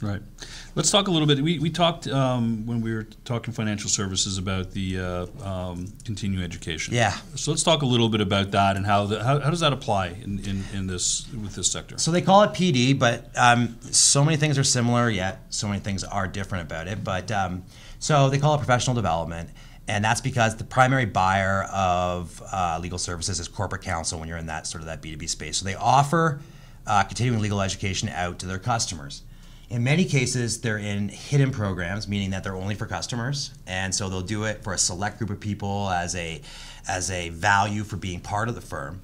Right. Let's talk a little bit. We talked when we were talking financial services about the continuing education. Yeah. So let's talk a little bit about that and how does that apply in this with this sector? So they call it PD, but so many things are similar, yet so many things are different about it. But so they call it professional development, and that's because the primary buyer of legal services is corporate counsel when you're in that sort of that B2B space. So they offer continuing legal education out to their customers. In many cases, they're in hidden programs, meaning that they're only for customers, and so they'll do it for a select group of people as a value for being part of the firm.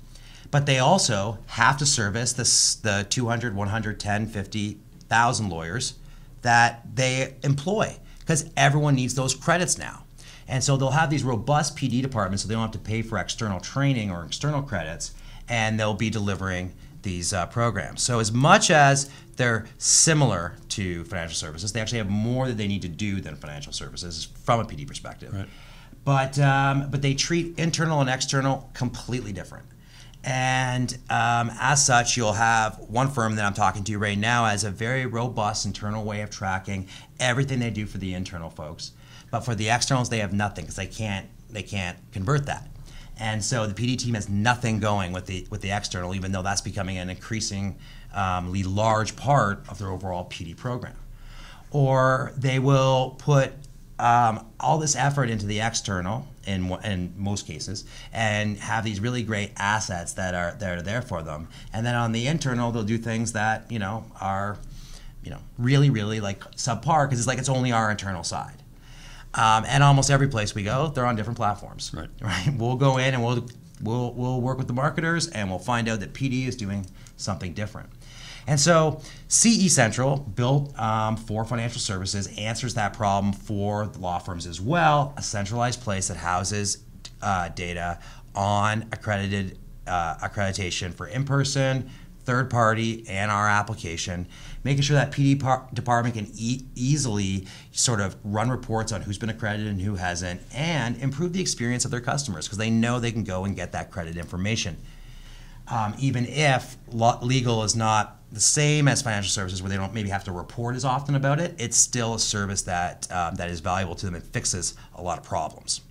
But they also have to service the 200, 110, 50,000 lawyers that they employ, because everyone needs those credits now. And so they'll have these robust PD departments, so they don't have to pay for external training or external credits, and they'll be delivering these programs. So as much as they're similar to financial services, they actually have more that they need to do than financial services from a PD perspective. Right. But they treat internal and external completely different. And as such, you'll have one firm that I'm talking to right now has a very robust internal way of tracking everything they do for the internal folks. But for the externals, they have nothing because they can't convert that. And so the PD team has nothing going with the external, even though that's becoming an increasingly large part of their overall PD program. Or they will put all this effort into the external in most cases, and have these really great assets that are there for them. And then on the internal, they'll do things that are really like subpar because it's like it's only our internal side. And almost every place we go, they're on different platforms. Right? We'll go in and we'll work with the marketers, and we'll find out that PD is doing something different. And so CE Central, built for financial services, answers that problem for the law firms as well, a centralized place that houses data on accreditation for in-person, third party, and our application, making sure that PD department can easily sort of run reports on who's been accredited and who hasn't, and improve the experience of their customers because they know they can go and get that credit information. Even if legal is not the same as financial services where they don't maybe have to report as often about it, it's still a service that is valuable to them and fixes a lot of problems.